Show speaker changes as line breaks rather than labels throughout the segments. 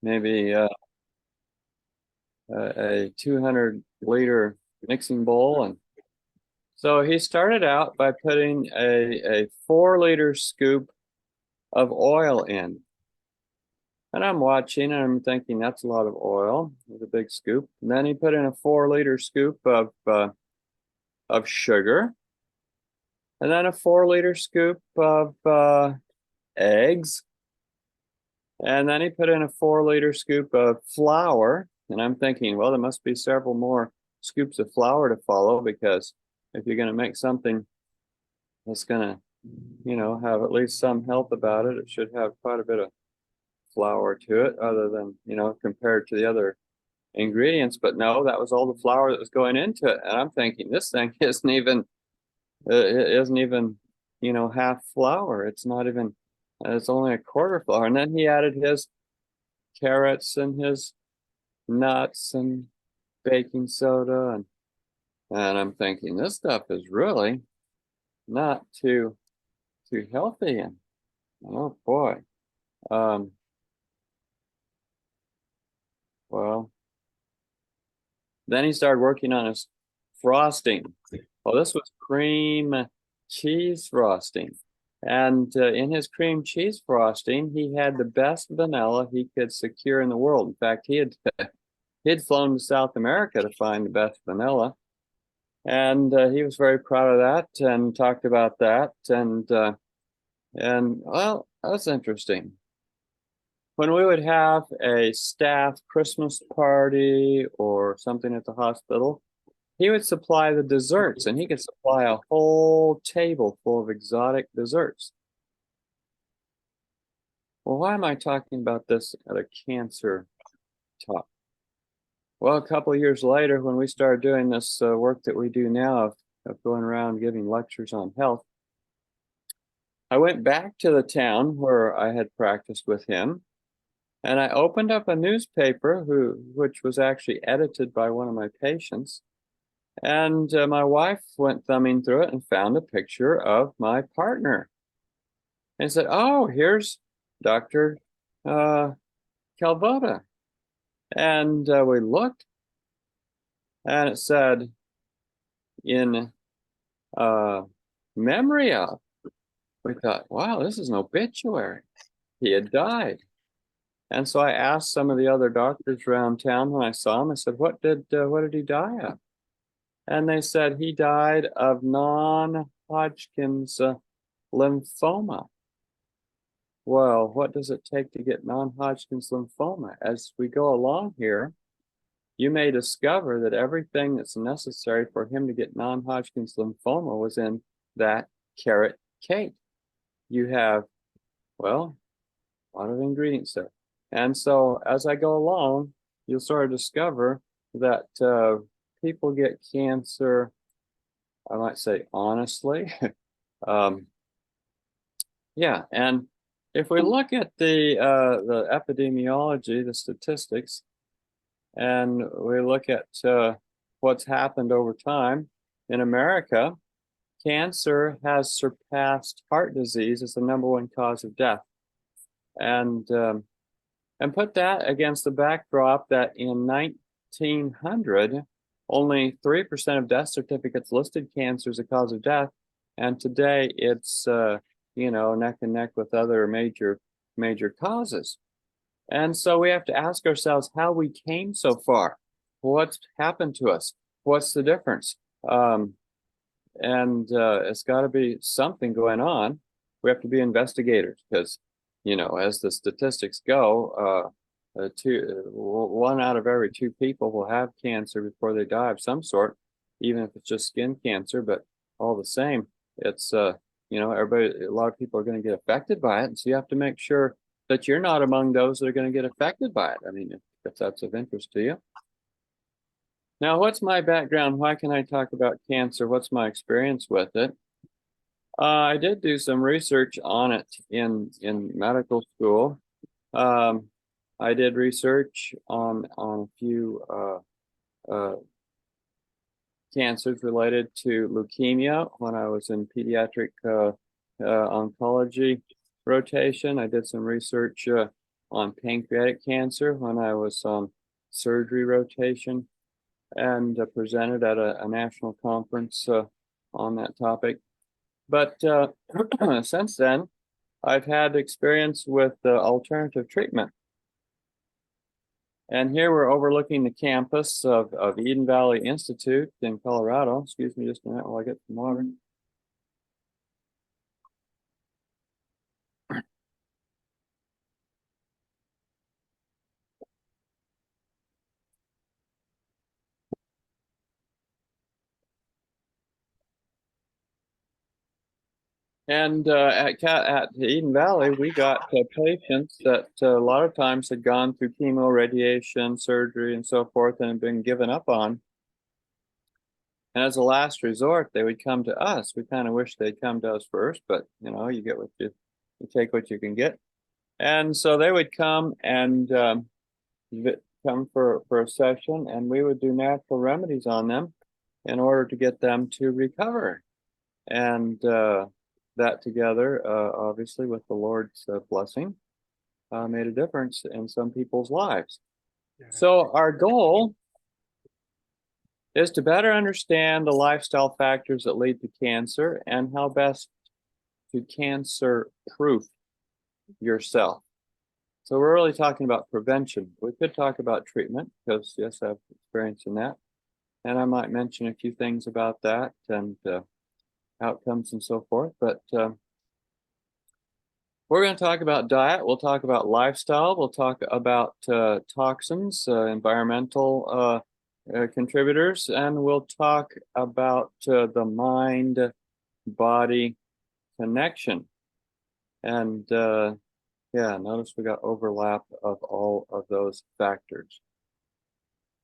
maybe a 200-liter mixing bowl. And so he started out by putting a 4-liter scoop of oil in. And I'm watching and I'm thinking that's a lot of oil with a big scoop. And then he put in a 4-liter scoop of sugar, and then a 4-liter scoop of eggs. And then he put in a 4-liter scoop of flour. And I'm thinking, well, there must be several more scoops of flour to follow, because if you're going to make something that's going to, have at least some health about it, it should have quite a bit of flour to it, other than, compared to the other ingredients. But no, that was all the flour that was going into it. And I'm thinking, this thing isn't even, half flour. It's not even, it's only a quarter flour. And then he added his carrots and his nuts and baking soda, and I'm thinking, this stuff is really not too healthy. And oh boy. Well, then he started working on his frosting. Well, this was cream cheese frosting. And in his cream cheese frosting, he had the best vanilla he could secure in the world. In fact, he'd flown to South America to find the best vanilla. And he was very proud of that and talked about that. And well, that's interesting. When we would have a staff Christmas party or something at the hospital, he would supply the desserts, and he could supply a whole table full of exotic desserts. Well, why am I talking about this at a cancer talk? Well, a couple of years later, when we started doing this work that we do now of going around giving lectures on health, I went back to the town where I had practiced with him, and I opened up a newspaper which was actually edited by one of my patients. And my wife went thumbing through it and found a picture of my partner and said, "Oh, here's Dr. Calvota." And we looked, and it said, "In memory of." We thought, wow, this is an obituary. He had died. And so I asked some of the other doctors around town when I saw him, I said, what did he die of? And they said he died of non-Hodgkin's lymphoma. Well, what does it take to get non-Hodgkin's lymphoma? As we go along here, you may discover that everything that's necessary for him to get non-Hodgkin's lymphoma was in that carrot cake. You have, well, a lot of ingredients there. And so as I go along, you'll sort of discover that people get cancer, I might say honestly. Yeah, and if we look at the epidemiology, the statistics, and we look at what's happened over time in America, cancer has surpassed heart disease as the #1 cause of death. And put that against the backdrop that in 1900, only 3% of death certificates listed cancer as a cause of death, and today it's neck and neck with other major causes. And so we have to ask ourselves how we came so far. What's happened to us? What's the difference? And it's got to be something going on. We have to be investigators, because, as the statistics go, 1 out of every 2 people will have cancer before they die of some sort, even if it's just skin cancer. But all the same, it's everybody, a lot of people are going to get affected by it, and so you have to make sure that you're not among those that are going to get affected by it. I mean, if that's of interest to you. Now, what's my background? Why can I talk about cancer? What's my experience with it? I did do some research on it in medical school. I did research on a few cancers related to leukemia when I was in pediatric oncology rotation. I did some research on pancreatic cancer when I was on surgery rotation and presented at a national conference on that topic. But since then, I've had experience with alternative treatment. And here we're overlooking the campus of Eden Valley Institute in Colorado. Excuse me just a minute while I get some water. And at Eden Valley, we got patients that a lot of times had gone through chemo, radiation, surgery, and so forth, and had been given up on. And as a last resort, they would come to us. We kind of wish they'd come to us first, but you know, you get what you take what you can get. And so they would come and come for a session, and we would do natural remedies on them in order to get them to recover. And that together, obviously with the Lord's blessing, made a difference in some people's lives. Yeah. So our goal is to better understand the lifestyle factors that lead to cancer and how best to cancer-proof yourself. So we're really talking about prevention. We could talk about treatment because, yes, I have experience in that. And I might mention a few things about that and outcomes and so forth. But we're going to talk about diet. We'll talk about lifestyle. We'll talk about toxins, environmental contributors, and we'll talk about the mind-body connection. And yeah, notice we got overlap of all of those factors.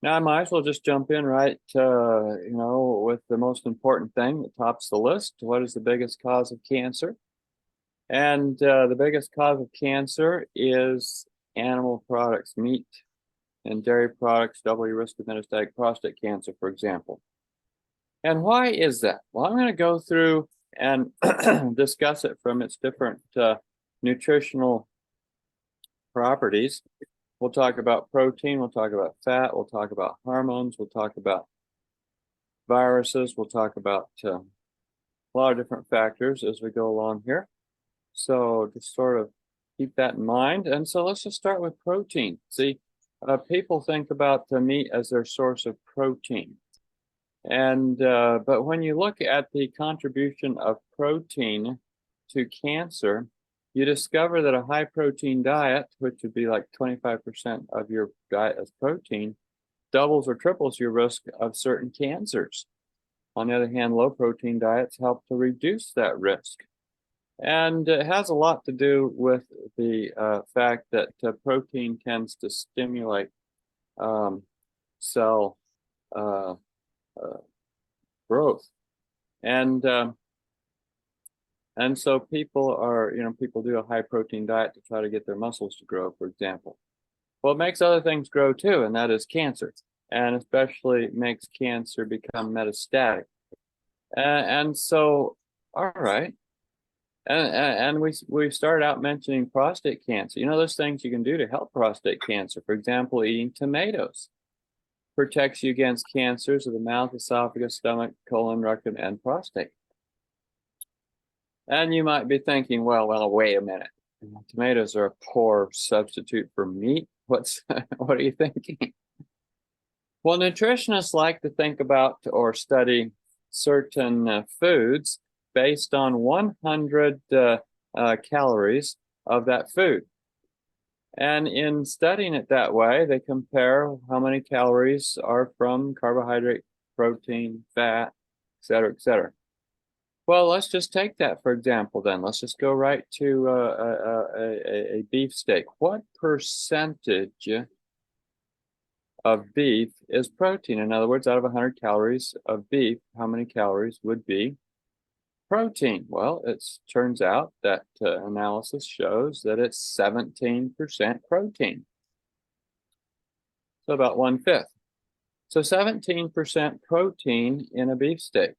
Now I might as well just jump in right, you know, with the most important thing that tops the list. What is the biggest cause of cancer? And the biggest cause of cancer is animal products, meat and dairy products, double your risk of metastatic prostate cancer, for example. And why is that? Well, I'm going to go through and discuss it from its different nutritional properties. We'll talk about protein, we'll talk about fat, we'll talk about hormones, we'll talk about viruses, we'll talk about a lot of different factors as we go along here. So just sort of keep that in mind. And so let's just start with protein. See, people think about the meat as their source of protein. And but when you look at the contribution of protein to cancer, you discover that a high protein diet, which would be like 25% of your diet as protein, doubles or triples your risk of certain cancers. On the other hand, low protein diets help to reduce that risk. And it has a lot to do with the fact that protein tends to stimulate cell growth. And so people are, you know, people do a high protein diet to try to get their muscles to grow, for example. Well, it makes other things grow too, and that is cancer, and especially makes cancer become metastatic. And so, all right. And we started out mentioning prostate cancer. You know, there's things you can do to help prostate cancer. For example, eating tomatoes protects you against cancers of the mouth, esophagus, stomach, colon, rectum, and prostate. And you might be thinking, well, wait a minute. Tomatoes are a poor substitute for meat. What are you thinking? Well, nutritionists like to think about or study certain foods based on 100 calories of that food. And in studying it that way, they compare how many calories are from carbohydrate, protein, fat, et cetera, et cetera. Well, let's just take that for example then. Let's just go right to a beef steak. What percentage of beef is protein? In other words, out of 100 calories of beef, how many calories would be protein? Well, it turns out that analysis shows that it's 17% protein. So about 1/5. So 17% protein in a beef steak.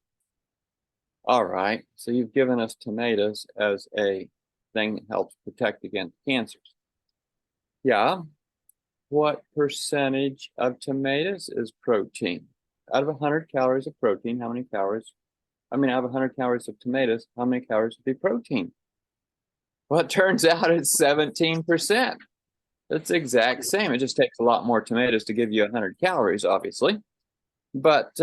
All right, so you've given us tomatoes as a thing that helps protect against cancers. Yeah. What percentage of tomatoes is protein? Out of 100 calories of protein, how many calories? I mean, out of 100 calories of tomatoes, how many calories would be protein? Well, it turns out it's 17%. It's the exact same. It just takes a lot more tomatoes to give you 100 calories, obviously. But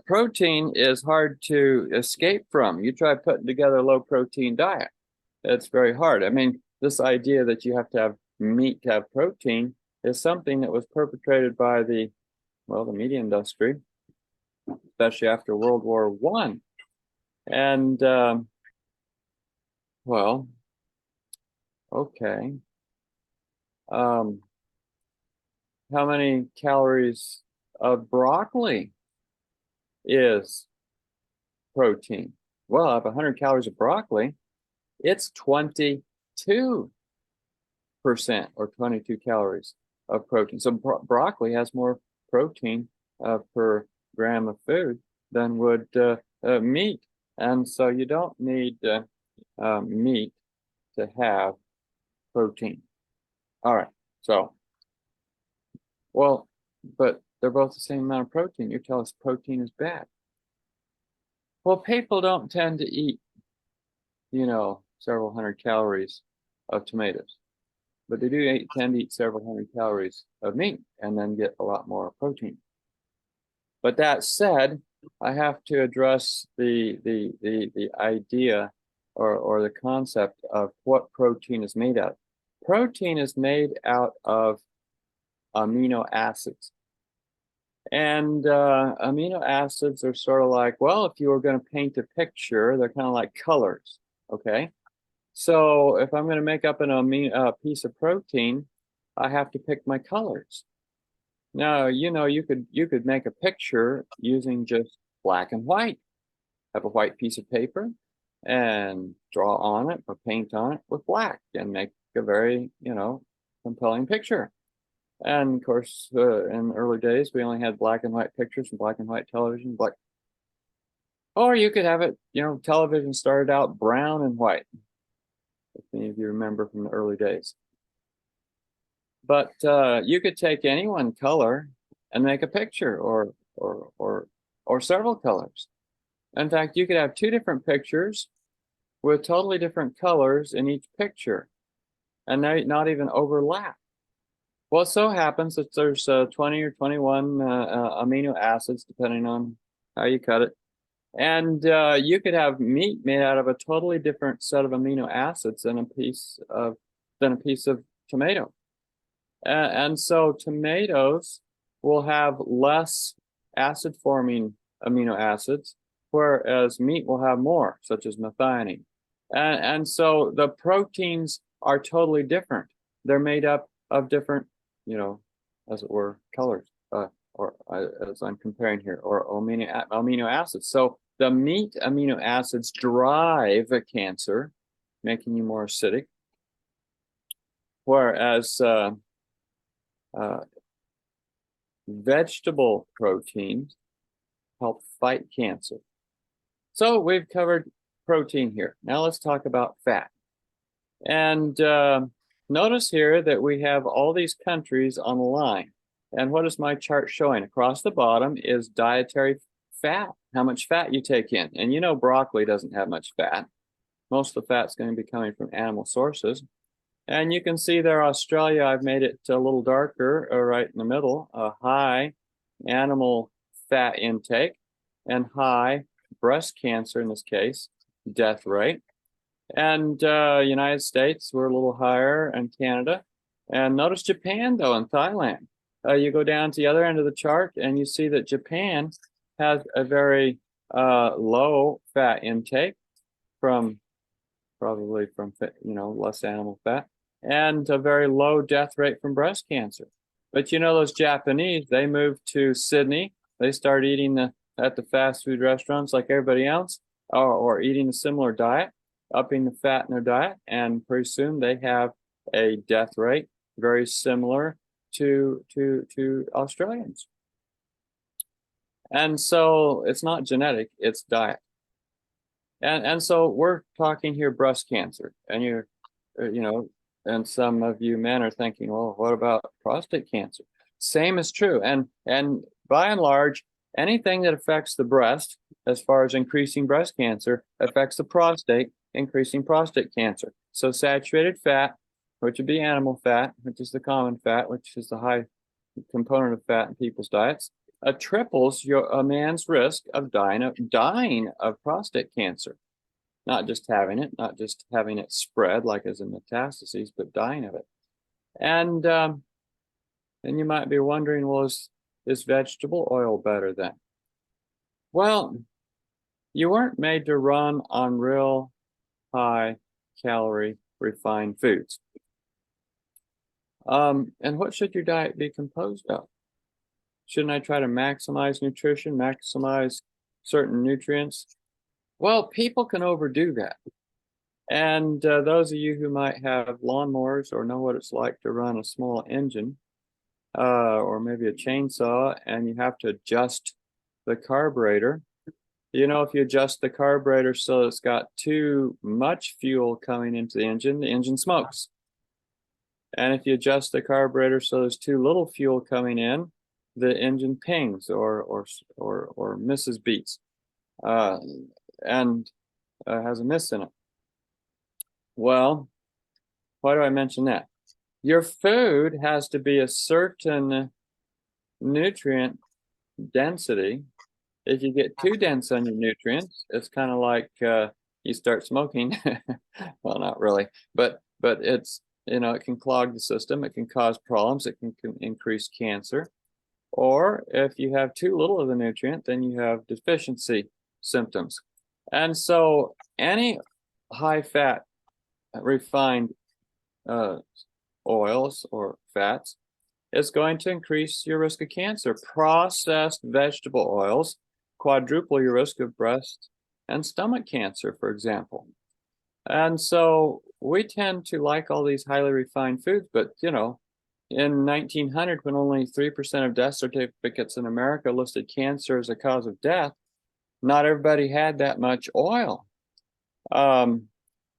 protein is hard to escape from. You try putting together a low protein diet. It's very hard. I mean, this idea that you have to have meat to have protein is something that was perpetrated by the meat industry, especially after World War One. And well, okay. How many calories of broccoli is protein? Well, out of 100 calories of broccoli, it's 22% or 22 calories of protein. So broccoli has more protein per gram of food than would meat. And so you don't need meat to have protein. All right. So, well, but they're both the same amount of protein. You tell us protein is bad. Well, people don't tend to eat, several hundred calories of tomatoes, but they do tend to eat several hundred calories of meat and then get a lot more protein. But that said, I have to address the idea or the concept of what protein is made out of. Protein is made out of amino acids. And amino acids are sort of like, well, if you were going to paint a picture, they're kind of like colors, okay? So if I'm going to make up a piece of protein, I have to pick my colors. Now, you could make a picture using just black and white. Have a white piece of paper and draw on it or paint on it with black and make a very, compelling picture. And of course, in the early days, we only had black and white pictures and black and white television. Or you could have it, television started out brown and white, if any of you remember from the early days. But you could take any one color and make a picture, or several colors. In fact, you could have two different pictures with totally different colors in each picture, and not even overlap. Well, it so happens that there's 20 or 21 amino acids, depending on how you cut it. And you could have meat made out of a totally different set of amino acids than a piece of tomato. And so tomatoes will have less acid-forming amino acids, whereas meat will have more, such as methionine. And so the proteins are totally different. They're made up of different, as it were, colors, as I'm comparing here, or amino acids. So the meat amino acids drive cancer, making you more acidic, whereas vegetable proteins help fight cancer. So we've covered protein here. Now let's talk about fat. And notice here that we have all these countries on the line. And what is my chart showing? Across the bottom is dietary fat, how much fat you take in. And broccoli doesn't have much fat. Most of the fat's going to be coming from animal sources. And you can see there, Australia, I've made it a little darker, right in the middle, a high animal fat intake and high breast cancer, in this case, death rate. And United States, we're a little higher, and Canada. And notice Japan, though, and Thailand. You go down to the other end of the chart, and you see that Japan has a very low fat intake probably from less animal fat, and a very low death rate from breast cancer. But those Japanese, they moved to Sydney. They start eating at the fast food restaurants like everybody else, or eating a similar diet, upping the fat in their diet, and pretty soon they have a death rate very similar to Australians. And so it's not genetic, it's diet. And so we're talking here breast cancer, and And some of you men are thinking, well, what about prostate cancer? Same is true. And by and large, anything that affects the breast, as far as increasing breast cancer, affects the prostate, increasing prostate cancer. So saturated fat, which would be animal fat, which is the common fat, which is the high component of fat in people's diets, triples a man's risk of dying of prostate cancer. Not just having it, not just having it spread like as a metastases, but dying of it. And you might be wondering, well, is vegetable oil better then? Well, you weren't made to run on real high calorie refined foods. And what should your diet be composed of? Shouldn't I try to maximize nutrition, maximize certain nutrients? Well, people can overdo that. And those of you who might have lawnmowers or know what it's like to run a small engine, or maybe a chainsaw, and you have to adjust the carburetor. You know, if you adjust the carburetor so it's got too much fuel coming into the engine smokes. And if you adjust the carburetor so there's too little fuel coming in, the engine pings or misses beats, and has a miss in it. Well, why do I mention that? Your food has to be a certain nutrient density. If you get too dense on your nutrients, it's kind of like you start smoking. Well, not really, but it's, you know, it can clog the system. It can cause problems. It can increase cancer. Or if you have too little of the nutrient, then you have deficiency symptoms. And so any high fat refined oils or fats is going to increase your risk of cancer. Processed vegetable oils quadruple your risk of breast and stomach cancer, for example. And so we tend to like all these highly refined foods, but you know, in 1900, when only 3% of death certificates in America listed cancer as a cause of death, not everybody had that much oil.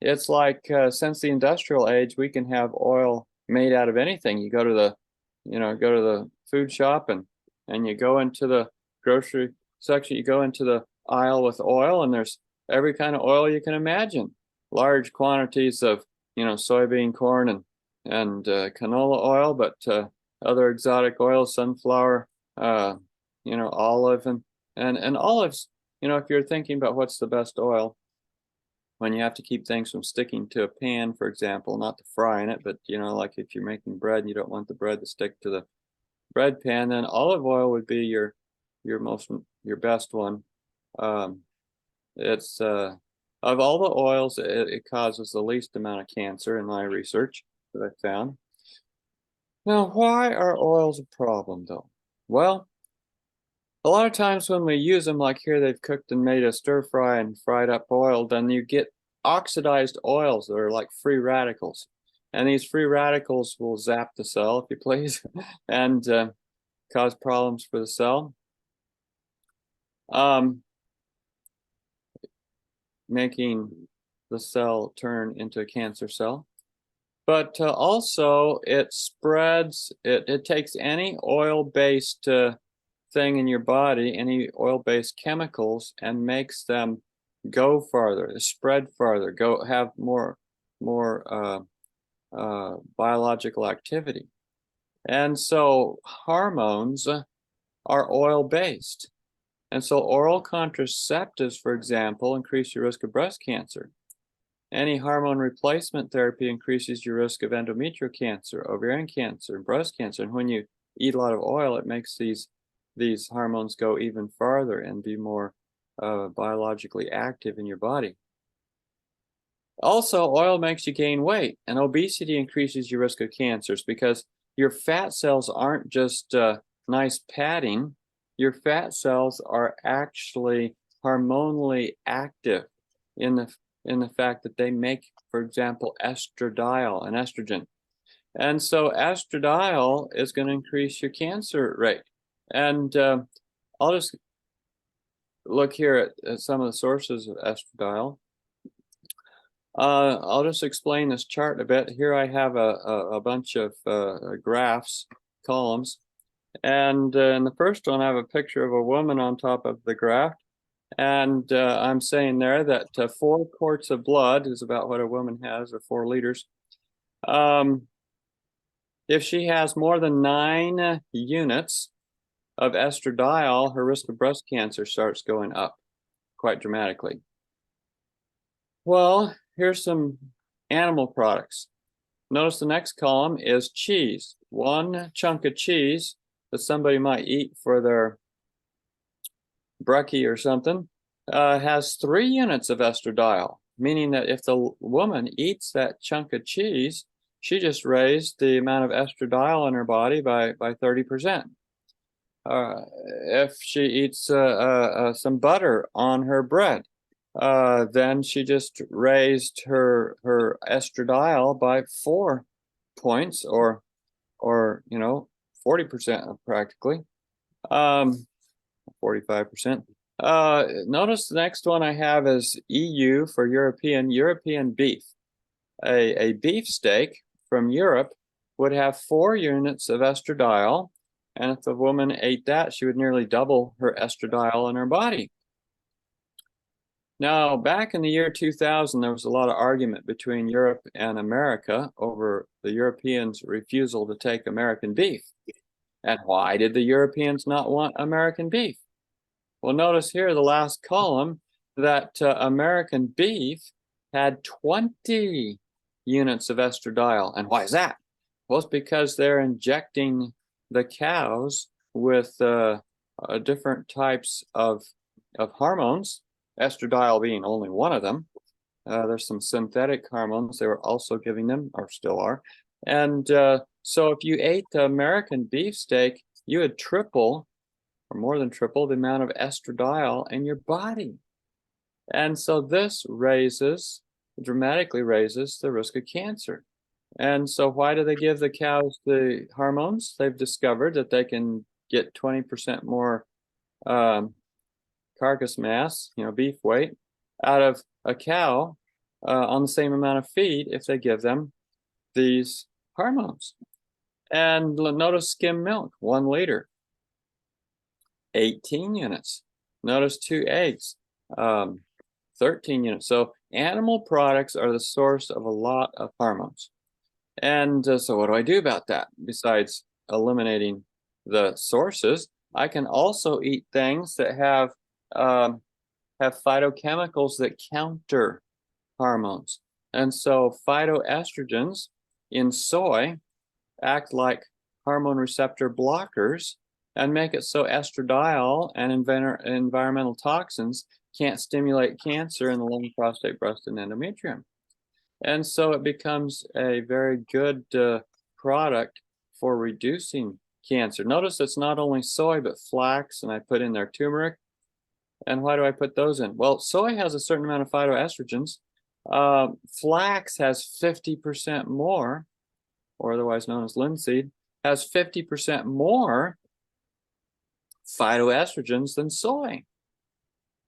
It's like since the industrial age, we can have oil made out of anything. You go to the food shop and you go into the grocery section, you go into the aisle with oil, and there's every kind of oil you can imagine. Large quantities of, you know, soybean, corn, and canola oil, but other exotic oils, sunflower, you know, olive, and olives. You know, if you're thinking about what's the best oil, when you have to keep things from sticking to a pan, for example, not to fry in it, but you know, like if you're making bread and you don't want the bread to stick to the bread pan, then olive oil would be your best one. It's of all the oils, it causes the least amount of cancer in my research that I found. Now, why are oils a problem though? Well, a lot of times when we use them, like here, they've cooked and made a stir fry and fried up oil, then you get oxidized oils that are like free radicals. And these free radicals will zap the cell, if you please, and cause problems for the cell. Making the cell turn into a cancer cell. But also it spreads, it takes any oil-based thing in your body, any oil-based chemicals, and makes them go farther, spread farther, have more biological activity. And so hormones are oil-based. And so oral contraceptives, for example, increase your risk of breast cancer. Any hormone replacement therapy increases your risk of endometrial cancer, ovarian cancer, and breast cancer. And when you eat a lot of oil, it makes these hormones go even farther and be more biologically active in your body. Also, oil makes you gain weight, and obesity increases your risk of cancers because your fat cells aren't just nice padding. Your fat cells are actually hormonally active in the fact that they make, for example, estradiol, an estrogen. And so estradiol is going to increase your cancer rate. And I'll just look here at some of the sources of estradiol. I'll just explain this chart a bit. Here I have a bunch of graphs, columns, and in the first one I have a picture of a woman on top of the graph, and I'm saying there that 4 quarts of blood is about what a woman has, or 4 liters. If she has more than 9 units of estradiol, her risk of breast cancer starts going up quite dramatically. Well, here's some animal products. Notice the next column is cheese. 1 chunk of cheese that somebody might eat for their brekkie or something has 3 units of estradiol, meaning that if the woman eats that chunk of cheese, she just raised the amount of estradiol in her body by 30%. If she eats some butter on her bread, then she just raised her estradiol by 4 points, or 40% practically, 45%. Notice the next one I have is EU for European beef. A beef steak from Europe would have 4 units of estradiol, and if the woman ate that, she would nearly double her estradiol in her body. Now, back in the year 2000, there was a lot of argument between Europe and America over the Europeans' refusal to take American beef. And why did the Europeans not want American beef? Well, notice here, the last column, that American beef had 20 units of estradiol. And why is that? Well, it's because they're injecting the cows with different types of hormones, estradiol being only one of them. There's some synthetic hormones they were also giving them, or still are. And so if you ate the American beef steak, you would triple, or more than triple, the amount of estradiol in your body. And so this dramatically raises the risk of cancer. And so why do they give the cows the hormones? They've discovered that they can get 20% more carcass mass, beef weight, out of a cow on the same amount of feed if they give them these hormones. And notice skim milk, 1 liter, 18 units. Notice 2 eggs, 13 units. So animal products are the source of a lot of hormones. And so what do I do about that? Besides eliminating the sources, I can also eat things that have phytochemicals that counter hormones. And so phytoestrogens in soy act like hormone receptor blockers and make it so estradiol and environmental toxins can't stimulate cancer in the lung, prostate, breast, and endometrium. And so it becomes a very good product for reducing cancer. Notice it's not only soy, but flax, and I put in there turmeric. And why do I put those in? Well, soy has a certain amount of phytoestrogens. Flax has 50% more, or otherwise known as linseed, has 50% more phytoestrogens than soy.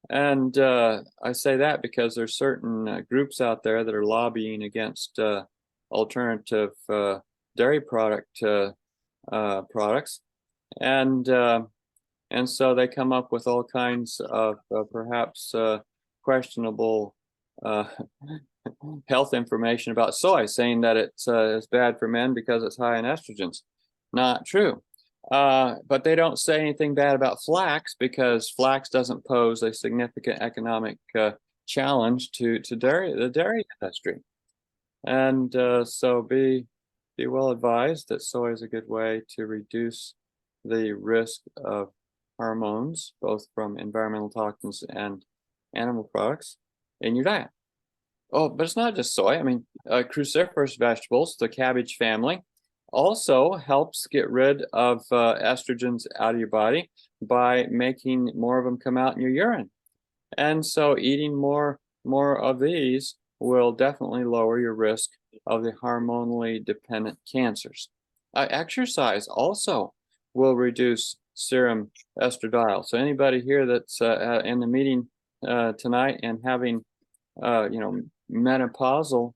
And I say that because there's certain groups out there that are lobbying against alternative dairy products, and so they come up with all kinds of perhaps questionable health information about soy, saying that it's bad for men because it's high in estrogens. Not true. But they don't say anything bad about flax, because flax doesn't pose a significant economic challenge to the dairy industry. And so be well advised that soy is a good way to reduce the risk of hormones, both from environmental toxins and animal products, in your diet. Oh, but it's not just soy. I mean, cruciferous vegetables, the cabbage family, also helps get rid of estrogens out of your body by making more of them come out in your urine. And so eating more of these will definitely lower your risk of the hormonally dependent cancers. Exercise also will reduce serum estradiol. So anybody here that's in the meeting tonight and having menopausal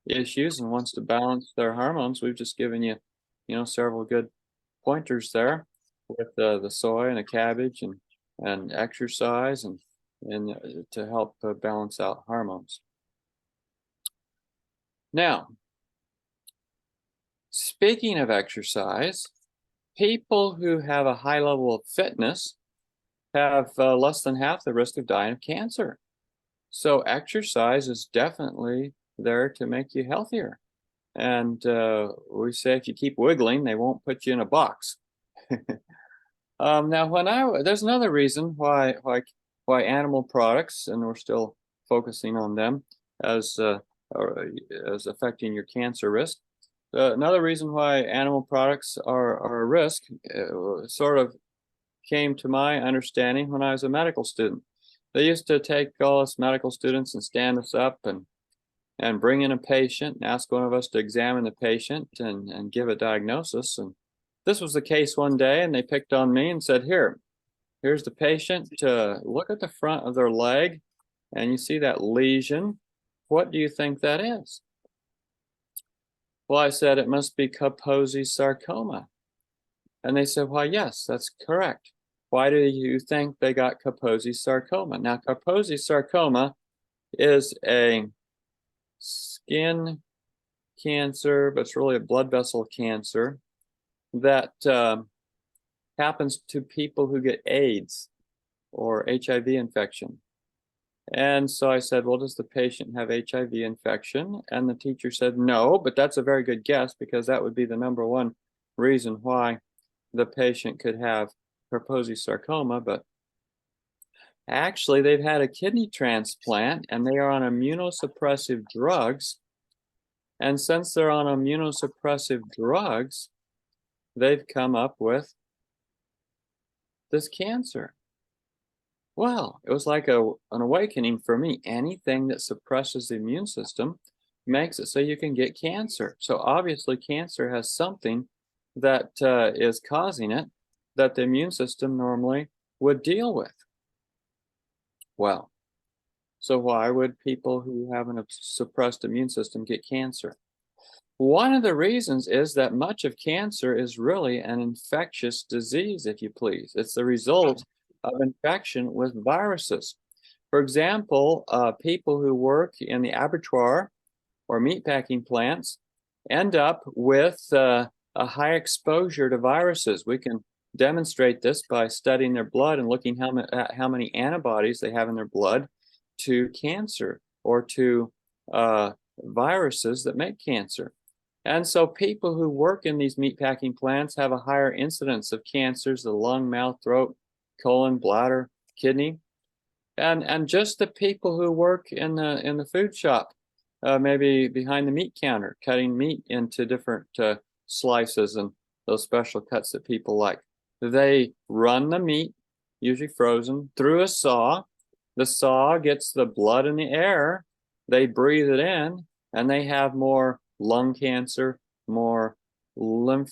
issues and wants to balance their hormones, we've just given you, several good pointers there with the soy and the cabbage and exercise and to help balance out hormones. Now, speaking of exercise, people who have a high level of fitness have less than half the risk of dying of cancer. So exercise is definitely there to make you healthier. And we say if you keep wiggling, they won't put you in a box. Now, there's another reason why animal products, and we're still focusing on them as affecting your cancer risk. Another reason why animal products are a risk sort of came to my understanding when I was a medical student. They used to take all us medical students and stand us up and bring in a patient and ask one of us to examine the patient and give a diagnosis. And this was the case one day, and they picked on me and said, here's the patient. Look at the front of their leg, and you see that lesion. What do you think that is? Well, I said, it must be Kaposi sarcoma. And they said, well, yes, that's correct. Why do you think they got Kaposi sarcoma? Now, Kaposi sarcoma is a skin cancer, but it's really a blood vessel cancer that happens to people who get AIDS or HIV infection. And so I said, well, does the patient have HIV infection? And the teacher said, no, but that's a very good guess because that would be the number one reason why the patient could have Kaposi sarcoma. But actually, they've had a kidney transplant and they are on immunosuppressive drugs. And since they're on immunosuppressive drugs, they've come up with this cancer. Well, it was like an awakening for me. Anything that suppresses the immune system makes it so you can get cancer. So obviously cancer has something that is causing it that the immune system normally would deal with. Well, so why would people who have a suppressed immune system get cancer? One of the reasons is that much of cancer is really an infectious disease, if you please. It's the result of infection with viruses. For example, people who work in the abattoir or meatpacking plants end up with a high exposure to viruses. We can demonstrate this by studying their blood and looking at how many antibodies they have in their blood to cancer or to viruses that make cancer. And so people who work in these meatpacking plants have a higher incidence of cancers, the lung, mouth, throat, colon, bladder, kidney. And just the people who work in the food shop, maybe behind the meat counter, cutting meat into different slices and those special cuts that people like. They run the meat, usually frozen, through a saw. The saw gets the blood in the air. They breathe it in, and they have more lung cancer, more lymph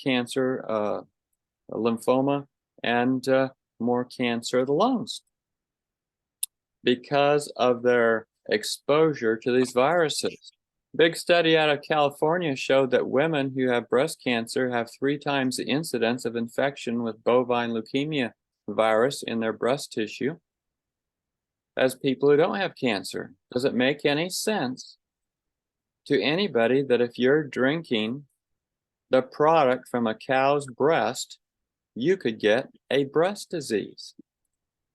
cancer, lymphoma, and more cancer of the lungs because of their exposure to these viruses. Big study out of California showed that women who have breast cancer have 3 times the incidence of infection with bovine leukemia virus in their breast tissue as people who don't have cancer. Does it make any sense to anybody that if you're drinking the product from a cow's breast, you could get a breast disease?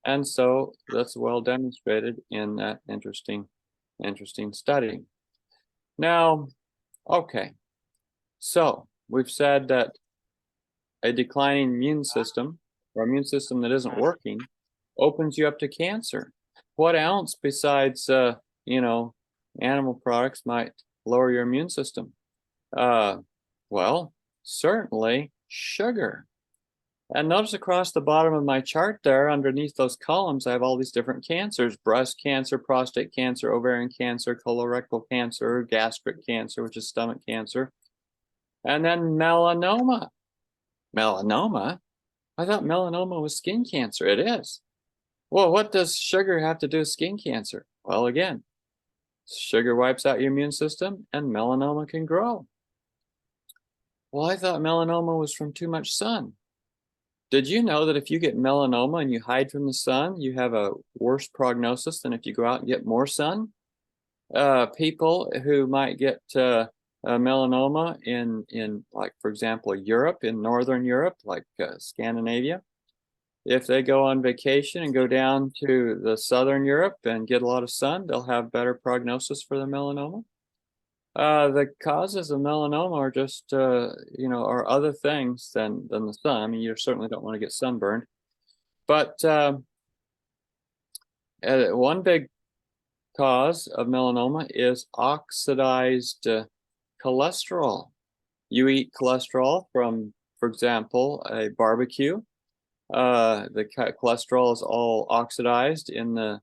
And so that's well demonstrated in that interesting study. Now, okay, so we've said that a declining immune system or immune system that isn't working opens you up to cancer. What else besides, animal products might lower your immune system? Well, certainly sugar. And notice across the bottom of my chart there, underneath those columns, I have all these different cancers: breast cancer, prostate cancer, ovarian cancer, colorectal cancer, gastric cancer, which is stomach cancer, and then melanoma. Melanoma? I thought melanoma was skin cancer. It is. Well, what does sugar have to do with skin cancer? Well, again, Sugar wipes out your immune system and melanoma can grow. Well, I thought melanoma was from too much sun. Did you know that if you get melanoma and you hide from the sun, you have a worse prognosis than if you go out and get more sun? People who might get melanoma in like, for example, Europe, in Northern Europe, like Scandinavia, if they go on vacation and go down to the Southern Europe and get a lot of sun, they'll have better prognosis for the melanoma. The causes of melanoma are just, are other things than the sun. I mean, you certainly don't want to get sunburned. But one big cause of melanoma is oxidized cholesterol. You eat cholesterol from, for example, a barbecue. The cholesterol is all oxidized in the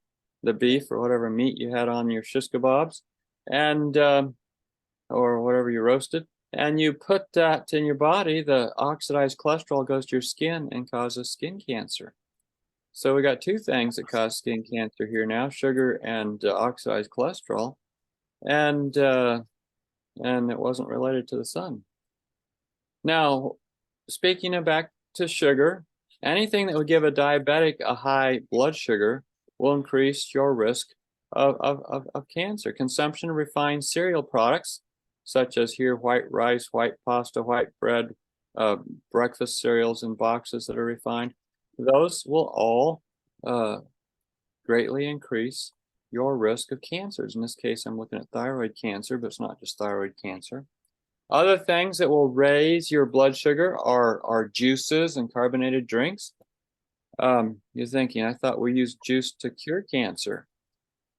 beef or whatever meat you had on your shish kebabs, and or whatever you roasted, and you put that in your body. The oxidized cholesterol goes to your skin and causes skin cancer. So we got two things that cause skin cancer here now: sugar and oxidized cholesterol, and it wasn't related to the sun. Now, speaking of back to sugar, anything that would give a diabetic a high blood sugar will increase your risk of cancer. Consumption of refined cereal products, such as here white rice, white pasta, white bread, breakfast cereals in boxes that are refined, those will all greatly increase your risk of cancers. In this case, I'm looking at thyroid cancer, but it's not just thyroid cancer. Other things that will raise your blood sugar are juices and carbonated drinks. You're thinking, I thought we used juice to cure cancer.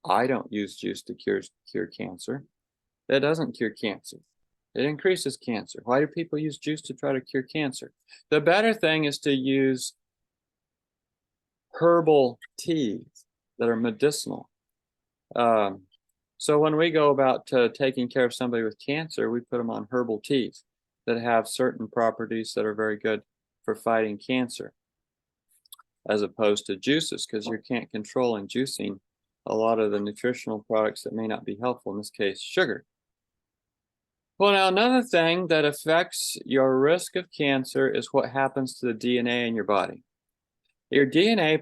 I don't use juice to cure cancer. That doesn't cure cancer. It increases cancer. Why do people use juice to try to cure cancer? The better thing is to use herbal teas that are medicinal. So when we go about taking care of somebody with cancer, we put them on herbal teas that have certain properties that are very good for fighting cancer, as opposed to juices, because you can't control in juicing a lot of the nutritional products that may not be helpful, in this case, sugar. Well, now another thing that affects your risk of cancer is what happens to the DNA in your body. Your DNA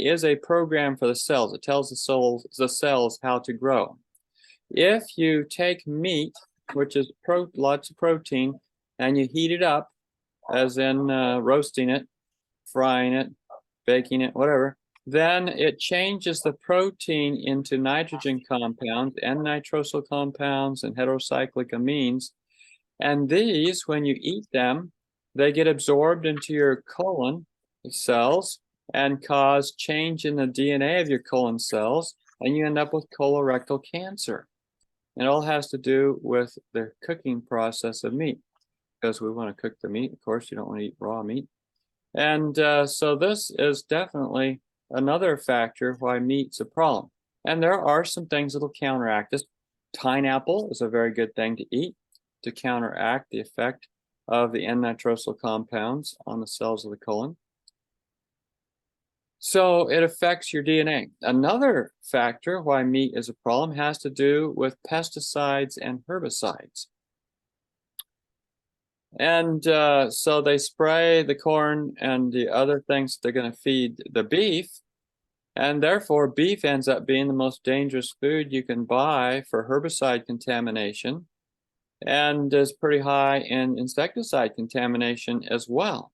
is a program for the cells. It tells the cells how to grow. If you take meat, which is lots of protein, and you heat it up, as in roasting it, frying it, baking it, whatever, then it changes the protein into nitrogen compounds, N-nitrosyl compounds, and heterocyclic amines. And these, when you eat them, they get absorbed into your colon cells and cause change in the DNA of your colon cells, and you end up with colorectal cancer. It all has to do with the cooking process of meat, because we want to cook the meat. Of course, you don't want to eat raw meat. And so this is definitely another factor why meat's a problem. And there are some things that'll counteract this. Pineapple is a very good thing to eat to counteract the effect of the N-nitrosyl compounds on the cells of the colon. So it affects your DNA. Another factor why meat is a problem has to do with pesticides and herbicides. And so they spray the corn and the other things they're going to feed the beef. And therefore, beef ends up being the most dangerous food you can buy for herbicide contamination, and is pretty high in insecticide contamination as well.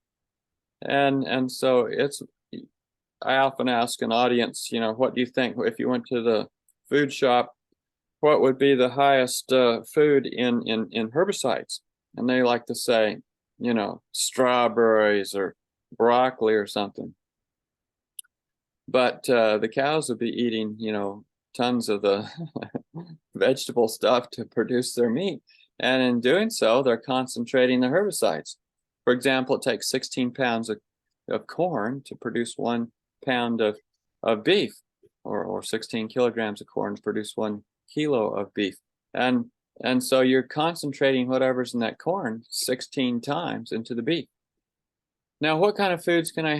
And so I often ask an audience, what do you think if you went to the food shop, what would be the highest food in herbicides? And they like to say, strawberries or broccoli or something. But the cows would be eating, tons of the vegetable stuff to produce their meat. And in doing so, they're concentrating the herbicides. For example, it takes 16 pounds of corn to produce 1 pound of beef, or 16 kilograms of corn to produce 1 kilo of beef. And so you're concentrating whatever's in that corn 16 times into the beef. Now, what kind of foods can I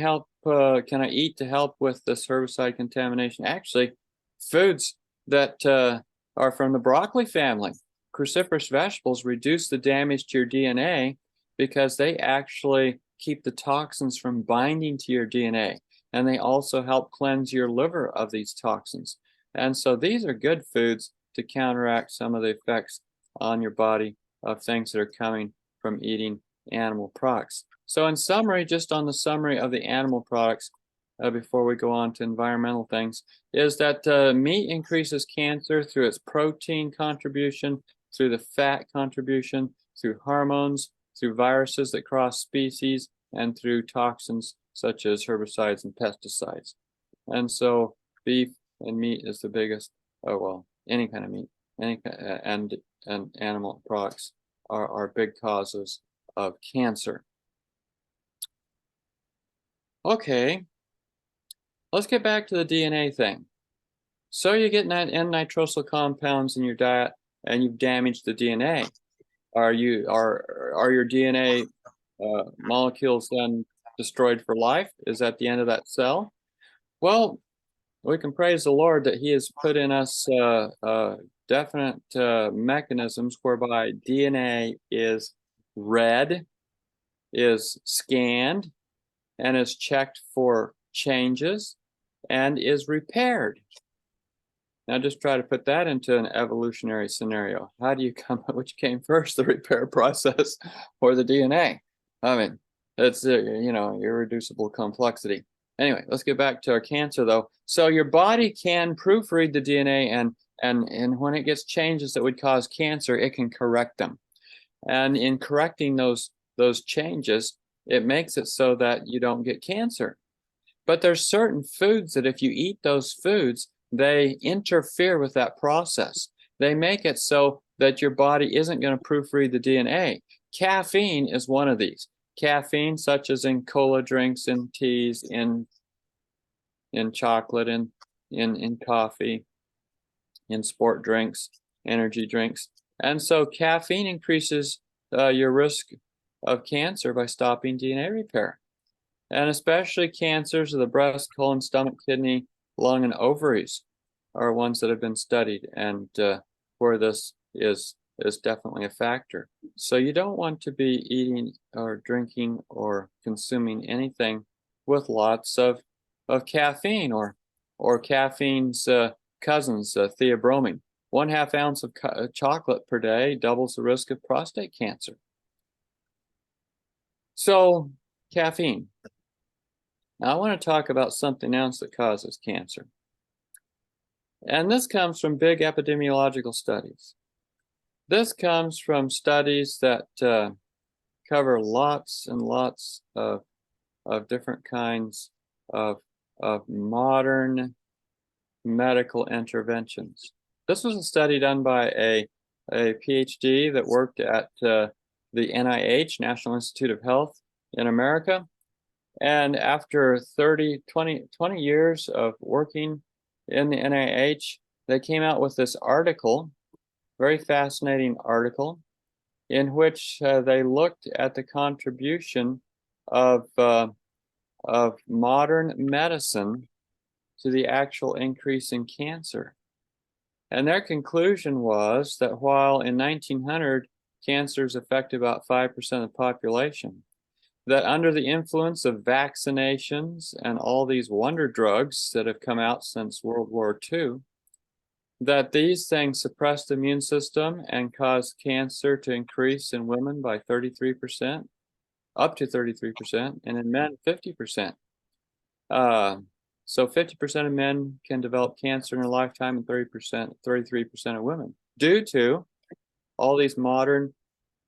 eat to help with this herbicide contamination? Actually, foods that are from the broccoli family. Cruciferous vegetables reduce the damage to your DNA because they actually keep the toxins from binding to your DNA. And they also help cleanse your liver of these toxins. And so these are good foods to counteract some of the effects on your body of things that are coming from eating animal products. So in summary, just on the summary of the animal products, before we go on to environmental things, is that meat increases cancer through its protein contribution, through the fat contribution, through hormones, through viruses that cross species, and through toxins such as herbicides and pesticides. And so beef and meat is the biggest, oh well, any kind of meat, and animal products are big causes of cancer. Okay, let's get back to the DNA thing. So you're getting that N-nitrosyl compounds in your diet and you've damaged the DNA. Are your DNA molecules then destroyed for life? Is that the end of that cell? Well, we can praise the Lord that He has put in us definite mechanisms whereby DNA is read, is scanned, and is checked for changes, and is repaired. Now just try to put that into an evolutionary scenario. How do you come up, which came first, the repair process or the DNA? I mean, it's, irreducible complexity. Anyway, let's get back to our cancer though. So your body can proofread the DNA, and when it gets changes that would cause cancer, it can correct them. And in correcting those changes, it makes it so that you don't get cancer. But there's certain foods that if you eat those foods, they interfere with that process. They make it so that your body isn't going to proofread the DNA. Caffeine is one of these. Caffeine, such as in cola drinks, in teas, in chocolate, in coffee, in sport drinks, energy drinks. And so caffeine increases your risk of cancer by stopping DNA repair. And especially cancers of the breast, colon, stomach, kidney, lung, and ovaries are ones that have been studied, and where this is definitely a factor. So you don't want to be eating or drinking or consuming anything with lots of caffeine or caffeine's cousins, theobromine. 1/2 ounce of chocolate per day doubles the risk of prostate cancer. So caffeine. Now I want to talk about something else that causes cancer. And this comes from big epidemiological studies. This comes from studies that cover lots and lots of different kinds of modern medical interventions. This was a study done by a PhD that worked at the NIH, National Institute of Health in America. And after 20 years of working in the NIH, they came out with this article, very fascinating article, in which they looked at the contribution of modern medicine to the actual increase in cancer. And their conclusion was that while in 1900, cancers affected about 5% of the population, that under the influence of vaccinations and all these wonder drugs that have come out since World War II, that these things suppress the immune system and cause cancer to increase in women by 33%, up to 33%, and in men, 50%. So 50% of men can develop cancer in a lifetime, and 33% of women, due to all these modern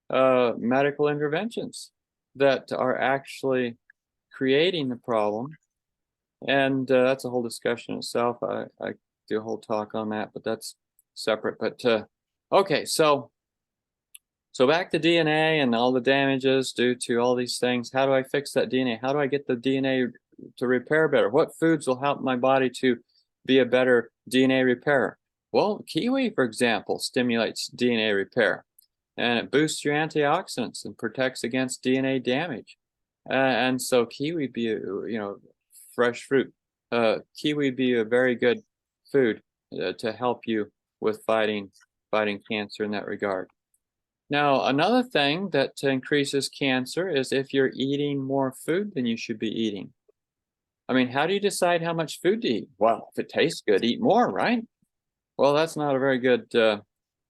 medical interventions that are actually creating the problem. And that's a whole discussion itself. I do a whole talk on that, but that's separate. But okay, so back to DNA and all the damages due to all these things. How do I fix that DNA? How do I get the DNA to repair better? What foods will help my body to be a better DNA repairer? Well, kiwi, for example, stimulates DNA repair, and it boosts your antioxidants and protects against DNA damage. And so kiwi be fresh fruit. Kiwi be a very good food to help you with fighting cancer in that regard. Now, another thing that increases cancer is if you're eating more food than you should be eating. I mean, how do you decide how much food to eat? Well, if it tastes good, eat more, right? Well, that's not a very good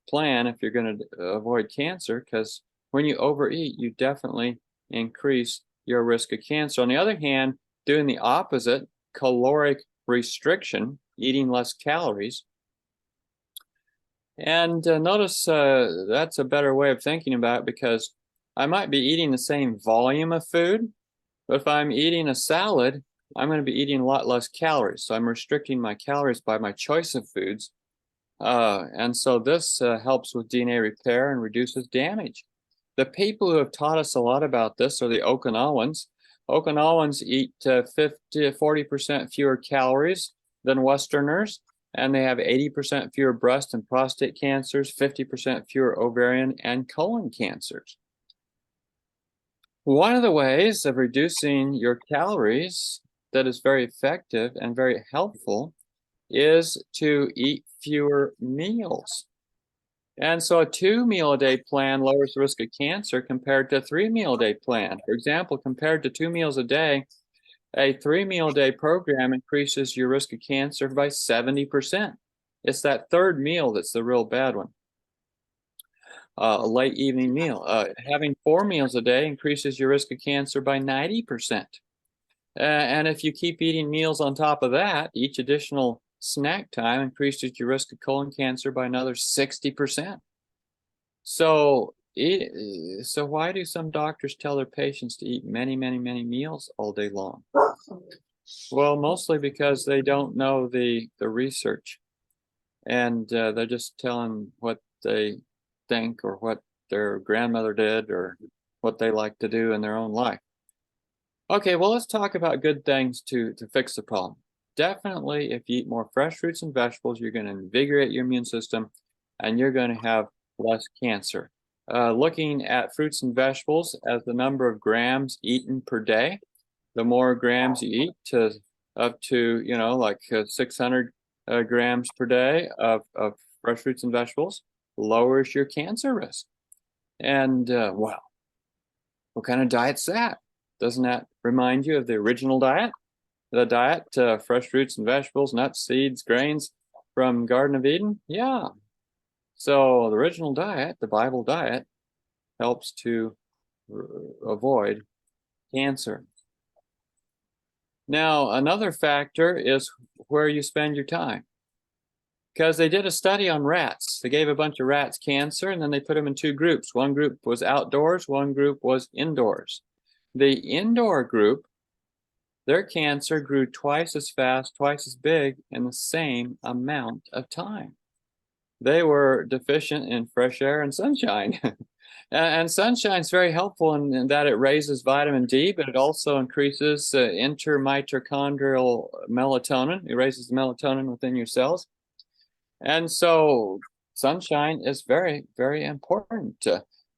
plan if you're going to avoid cancer, because when you overeat, you definitely increase your risk of cancer. On the other hand, doing the opposite, caloric restriction, eating less calories. And notice that's a better way of thinking about it, because I might be eating the same volume of food, but if I'm eating a salad, I'm going to be eating a lot less calories. So I'm restricting my calories by my choice of foods. And so this helps with DNA repair and reduces damage. The people who have taught us a lot about this are the Okinawans. Okinawans eat 40% fewer calories than Westerners, and they have 80% fewer breast and prostate cancers, 50% fewer ovarian and colon cancers. One of the ways of reducing your calories that is very effective and very helpful is to eat fewer meals. And so a 2-meal-a-day plan lowers the risk of cancer compared to a 3-meal-a-day plan. For example, compared to 2 meals a day, a 3-meal-a-day program increases your risk of cancer by 70%. It's that third meal that's the real bad one. A late evening meal. Having 4 meals a day increases your risk of cancer by 90%. And if you keep eating meals on top of that, each additional snack time increases your risk of colon cancer by another 60%. So why do some doctors tell their patients to eat many, many, many meals all day long? Well, mostly because they don't know the research, and they're just telling what they think or what their grandmother did or what they like to do in their own life. Okay, well, let's talk about good things to fix the problem. Definitely, if you eat more fresh fruits and vegetables, you're going to invigorate your immune system and you're going to have less cancer. Looking at fruits and vegetables as the number of grams eaten per day, the more grams you eat, up to, like 600 grams per day of fresh fruits and vegetables, lowers your cancer risk. And, well, what kind of diet's that? Doesn't that remind you of the original diet? The diet, fresh fruits and vegetables, nuts, seeds, grains from Garden of Eden? Yeah. So the original diet, the Bible diet, helps to avoid cancer. Now, another factor is where you spend your time. Because they did a study on rats. They gave a bunch of rats cancer, and then they put them in 2 groups. One group was outdoors, one group was indoors. The indoor group, their cancer grew twice as fast, twice as big in the same amount of time. They were deficient in fresh air and sunshine. And sunshine is very helpful in that it raises vitamin D, but it also increases intermitochondrial melatonin. It raises the melatonin within your cells. And so sunshine is very, very important.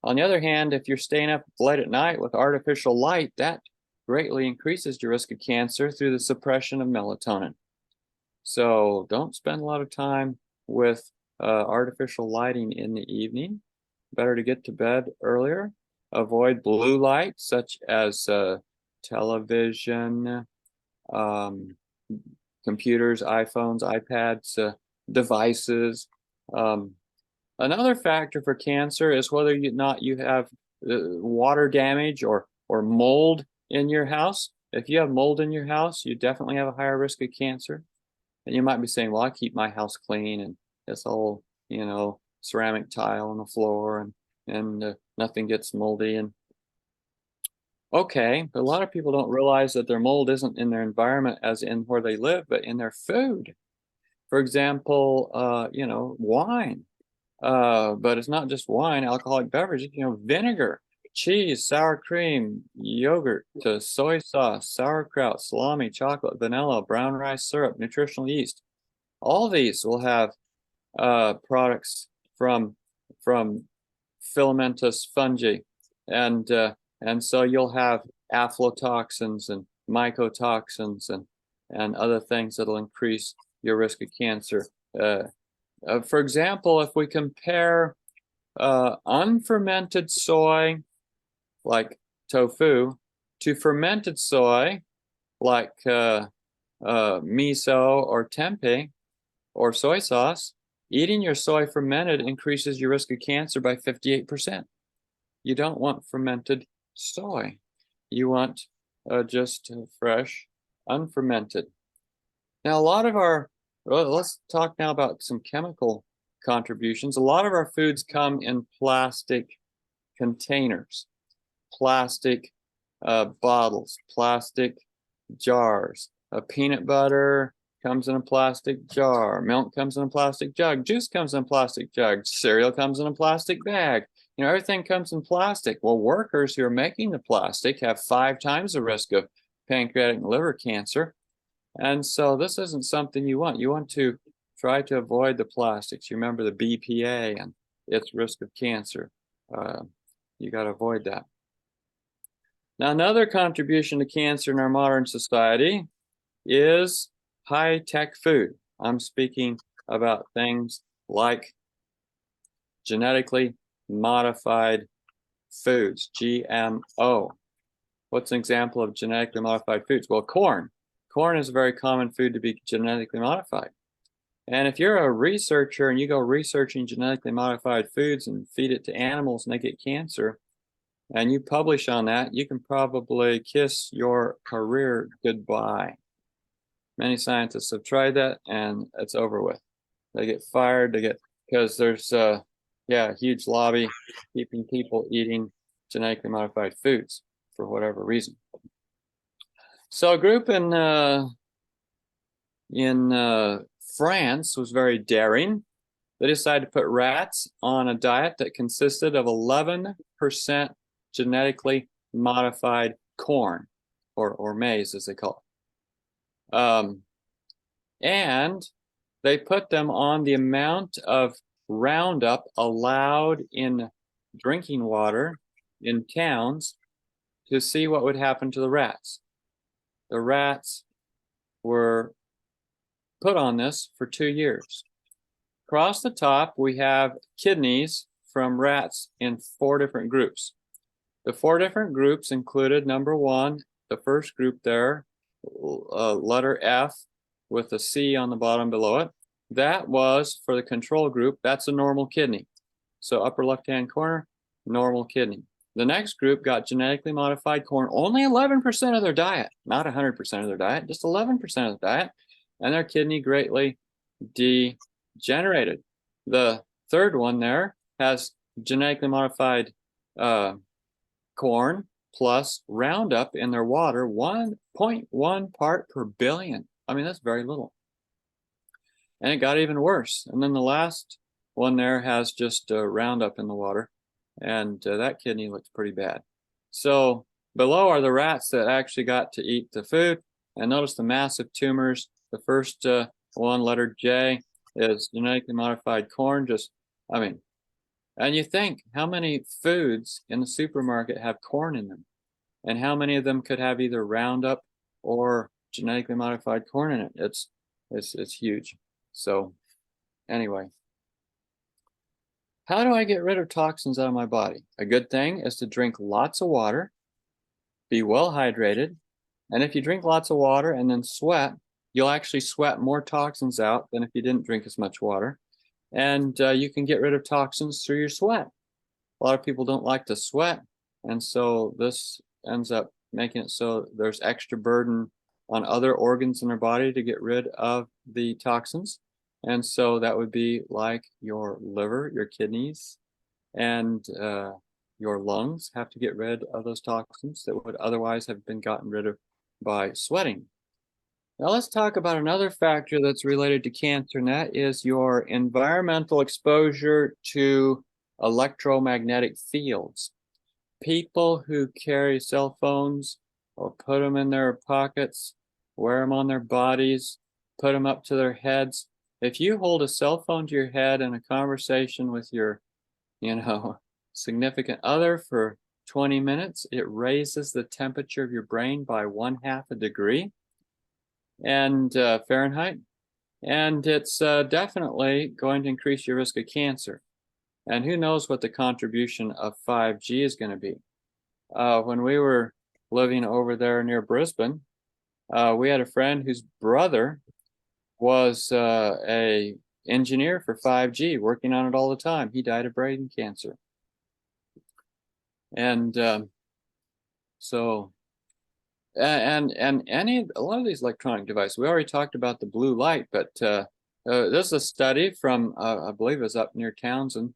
On the other hand, if you're staying up late at night with artificial light, that greatly increases your risk of cancer through the suppression of melatonin. So don't spend a lot of time with artificial lighting in the evening. Better to get to bed earlier. Avoid blue light, such as television, computers, iPhones, iPads, devices. Another factor for cancer is whether or not you have water damage or mold in your house. If you have mold in your house, you definitely have a higher risk of cancer. And you might be saying, well, I keep my house clean and it's all, ceramic tile on the floor and nothing gets moldy. And okay, but a lot of people don't realize that their mold isn't in their environment as in where they live, but in their food. For example, wine. But it's not just wine, alcoholic beverages, vinegar, cheese, sour cream, yogurt, soy sauce, sauerkraut, salami, chocolate, vanilla, brown rice syrup, nutritional yeast. All these will have products from filamentous fungi, and so you'll have aflatoxins and mycotoxins and other things that'll increase your risk of cancer. For example, if we compare unfermented soy, like tofu, to fermented soy, like miso or tempeh or soy sauce, eating your soy fermented increases your risk of cancer by 58%. You don't want fermented soy. You want just fresh, unfermented. Now, a lot of let's talk now about some chemical contributions. A lot of our foods come in plastic containers, plastic bottles, plastic jars. Peanut butter comes in a plastic jar. Milk comes in a plastic jug. Juice comes in a plastic jug. Cereal comes in a plastic bag. You know, everything comes in plastic. Well, workers who are making the plastic have 5 times the risk of pancreatic and liver cancer. And so this isn't something you want. You want to try to avoid the plastics. You remember the BPA and its risk of cancer. You got to avoid that. Now, another contribution to cancer in our modern society is high-tech food. I'm speaking about things like genetically modified foods, GMO. What's an example of genetically modified foods? Well, corn. Corn is a very common food to be genetically modified. And if you're a researcher and you go researching genetically modified foods and feed it to animals and they get cancer, and you publish on that, you can probably kiss your career goodbye. Many scientists have tried that and it's over with. They get fired, because there's a huge lobby keeping people eating genetically modified foods for whatever reason. So a group in France was very daring. They decided to put rats on a diet that consisted of 11% genetically modified corn, or maize as they call it. And they put them on the amount of Roundup allowed in drinking water in towns to see what would happen to the rats. The rats were put on this for 2 years. Across the top, we have kidneys from rats in 4 different groups. The 4 different groups included, number 1, the first group there, letter F with a C on the bottom below it. That was for the control group. That's a normal kidney. So upper left-hand corner, normal kidney. The next group got genetically modified corn, only 11% of their diet, not 100% of their diet, just 11% of the diet, and their kidney greatly degenerated. The third one there has genetically modified corn plus Roundup in their water, 1.1 part per billion. I mean, that's very little. And it got even worse. And then the last one there has just Roundup in the water, and that kidney looks pretty bad. So below are the rats that actually got to eat the food. And notice the massive tumors. The first one, letter J, is genetically modified corn. And you think, how many foods in the supermarket have corn in them? And how many of them could have either Roundup or genetically modified corn in it? It's huge. So anyway, how do I get rid of toxins out of my body? A good thing is to drink lots of water, be well hydrated, and if you drink lots of water and then sweat, you'll actually sweat more toxins out than if you didn't drink as much water. And you can get rid of toxins through your sweat. A lot of people don't like to sweat, and so this ends up making it so there's extra burden on other organs in their body to get rid of the toxins. And so that would be like your liver, your kidneys, and your lungs have to get rid of those toxins that would otherwise have been gotten rid of by sweating. Now let's talk about another factor that's related to cancer, and that is your environmental exposure to electromagnetic fields. People who carry cell phones or put them in their pockets, wear them on their bodies, put them up to their heads. If you hold a cell phone to your head in a conversation with your, significant other for 20 minutes, it raises the temperature of your brain by 1/2 a degree. And Fahrenheit. And it's definitely going to increase your risk of cancer. And who knows what the contribution of 5G is going to be. When we were living over there near Brisbane, we had a friend whose brother was a engineer for 5G, working on it all the time. He died of brain cancer. And so, and a lot of these electronic devices, we already talked about the blue light, but this is a study from, I believe it was up near Townsend.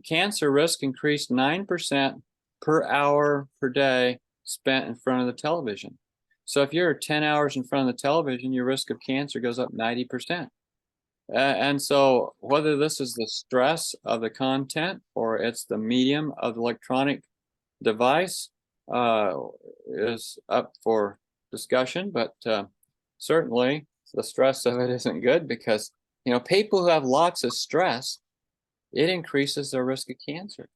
Cancer risk increased 9% per hour per day spent in front of the television. So if you're 10 hours in front of the television, your risk of cancer goes up 90%. And so whether this is the stress of the content or it's the medium of the electronic device is up for discussion, but certainly the stress of it isn't good because, you know, people who have lots of stress, it increases their risk of cancer.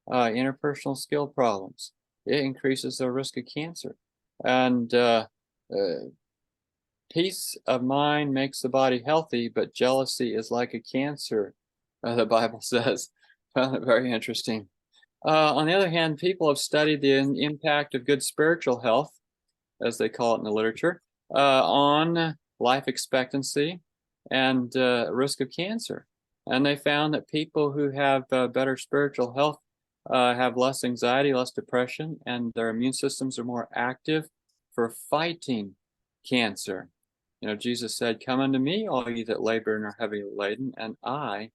Interpersonal skill problems, it increases their risk of cancer. And peace of mind makes the body healthy, but jealousy is like a cancer, the Bible says. Found it very interesting. On the other hand, people have studied the impact of good spiritual health, as they call it in the literature, on life expectancy and risk of cancer. And they found that people who have better spiritual health have less anxiety, less depression, and their immune systems are more active for fighting cancer. You know, Jesus said, "Come unto me, all ye that labor and are heavy laden, and I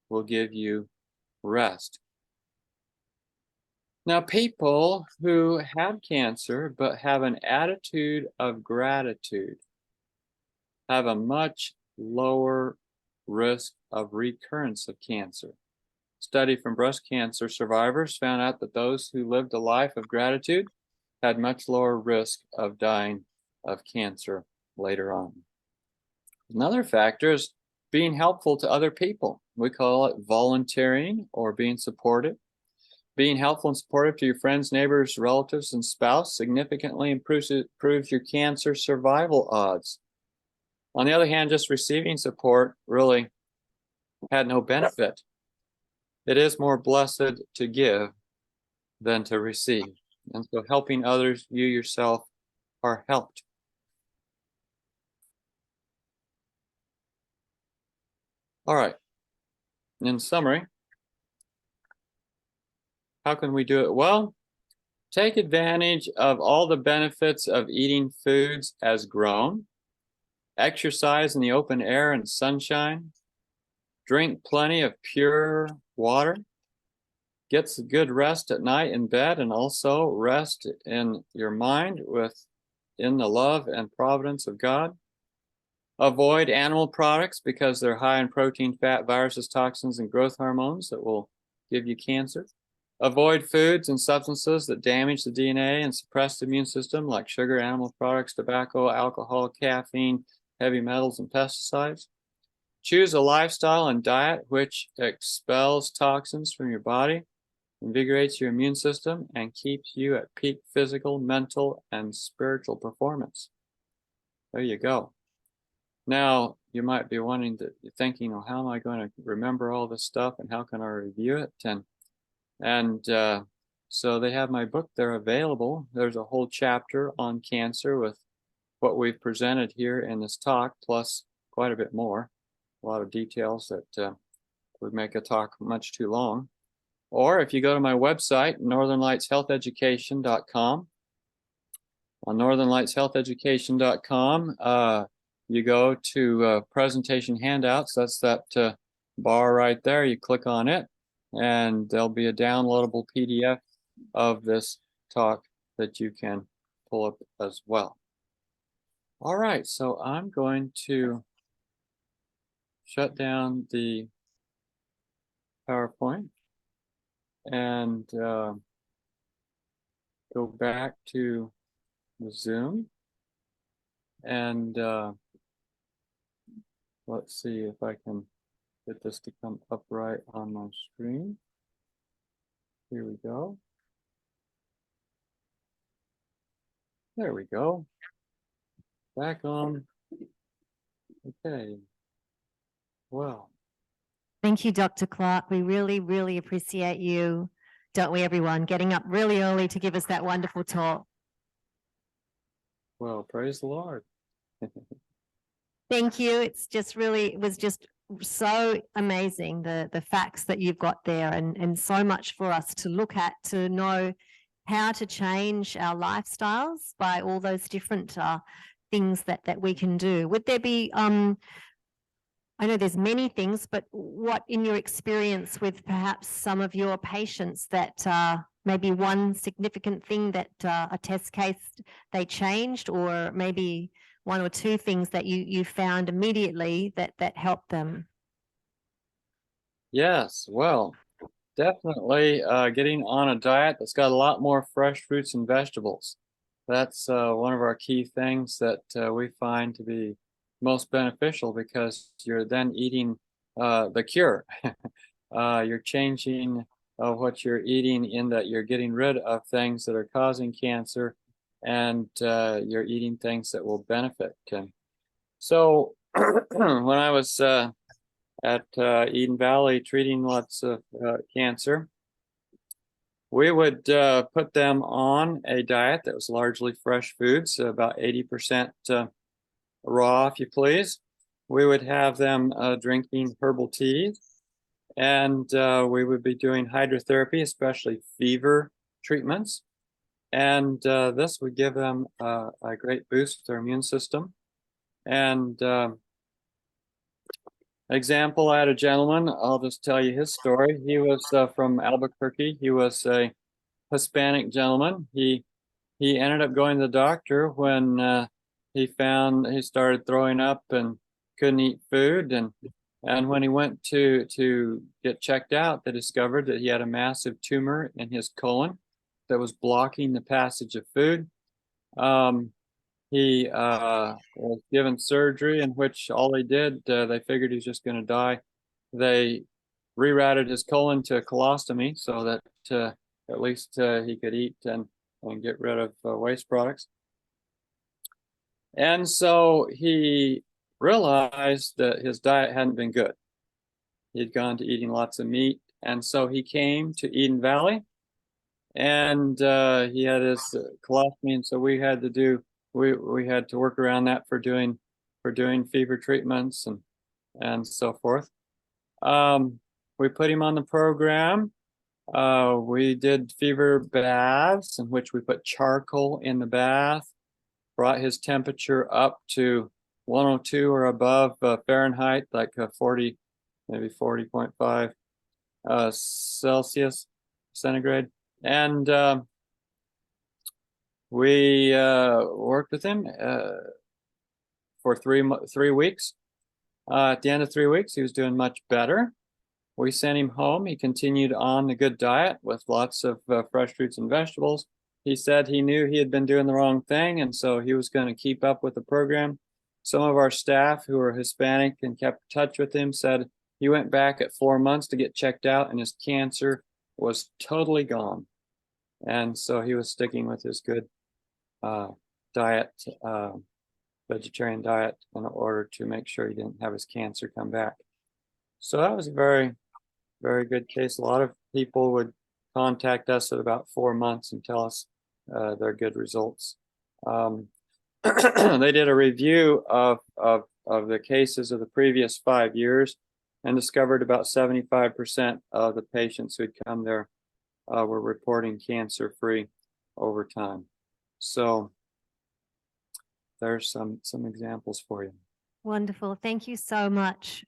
will give you rest." Now, people who have cancer but have an attitude of gratitude have a much lower risk of recurrence of cancer. Study from breast cancer survivors found out that those who lived a life of gratitude had much lower risk of dying of cancer later on. Another factor is being helpful to other people. We call it volunteering or being supportive. Being helpful and supportive to your friends, neighbors, relatives, and spouse significantly improves your cancer survival odds. On the other hand, just receiving support really had no benefit. It is more blessed to give than to receive. And so helping others, you yourself are helped. All right. In summary, how can we do it? Well, take advantage of all the benefits of eating foods as grown. Exercise in the open air and sunshine. Drink plenty of pure water. Get some good rest at night in bed, and also rest in your mind in the love and providence of God. Avoid animal products because they're high in protein, fat, viruses, toxins, and growth hormones that will give you cancer. Avoid foods and substances that damage the DNA and suppress the immune system, like sugar, animal products, tobacco, alcohol, caffeine, heavy metals, and pesticides. Choose a lifestyle and diet which expels toxins from your body, invigorates your immune system, and keeps you at peak physical, mental, and spiritual performance. There you go. Now, you might be thinking, well, how am I going to remember all this stuff and how can I review it? And so they have my book there available. There's a whole chapter on cancer with what we've presented here in this talk, plus quite a bit more. A lot of details that would make a talk much too long. Or if you go to my website, northernlightshealtheducation.com, on northernlightshealtheducation.com, you go to presentation handouts. That's that bar right there. You click on it, and there'll be a downloadable PDF of this talk that you can pull up as well. All right, so I'm going to shut down the PowerPoint and go back to the Zoom, and let's see if I can get this to come upright on my screen. Here we go. There we go. Back on. Okay. Well,
Thank you, Dr. Clark. We really, really appreciate you, don't we, everyone, getting up really early to give us that wonderful talk.
well, praise the Lord.
Thank you. It's just really, it was just so amazing, the facts that you've got there, and so much for us to look at, to know how to change our lifestyles by all those different things that we can do. Would there be, I know there's many things, but what in your experience with perhaps some of your patients that maybe one significant thing that a test case they changed, or maybe one or two things that you found immediately that helped them?
Yes, well, definitely getting on a diet that's got a lot more fresh fruits and vegetables. That's one of our key things that we find to be most beneficial, because you're then eating the cure. You're changing what you're eating, in that you're getting rid of things that are causing cancer, and you're eating things that will benefit. And so when I was at Eden Valley treating lots of cancer, we would put them on a diet that was largely fresh foods, about 80% raw, if you please. We would have them drinking herbal teas, and we would be doing hydrotherapy, especially fever treatments. And this would give them a great boost to their immune system. And example, I had a gentleman, I'll just tell you his story. He was from Albuquerque. He was a Hispanic gentleman. He ended up going to the doctor when he found he started throwing up and couldn't eat food. And when he went to get checked out, they discovered that he had a massive tumor in his colon that was blocking the passage of food. He was given surgery, in which all they did, they figured he was just going to die. They rerouted his colon to a colostomy so that at least he could eat and get rid of waste products. And so he realized that his diet hadn't been good. He'd gone to eating lots of meat. And so he came to Eden Valley, and he had his colostomy. And so we had to work around that for doing fever treatments and so forth. We put him on the program. We did fever baths, in which we put charcoal in the bath, brought his temperature up to 102 or above Fahrenheit, like 40, maybe 40.5 Celsius, centigrade. And we worked with him for 3 weeks. At the end of 3 weeks, he was doing much better. We sent him home. He continued on the good diet with lots of fresh fruits and vegetables. He said he knew he had been doing the wrong thing, and so he was going to keep up with the program. Some of our staff who were Hispanic and kept in touch with him said he went back at 4 months to get checked out, and his cancer was totally gone. And so he was sticking with his good diet, vegetarian diet, in order to make sure he didn't have his cancer come back. So that was a very, very good case. A lot of people would contact us at about 4 months and tell us their good results. They did a review of the cases of the previous 5 years and discovered about 75% of the patients who'd come there were reporting cancer-free over time. So there's some examples for you.
Wonderful. Thank you so much.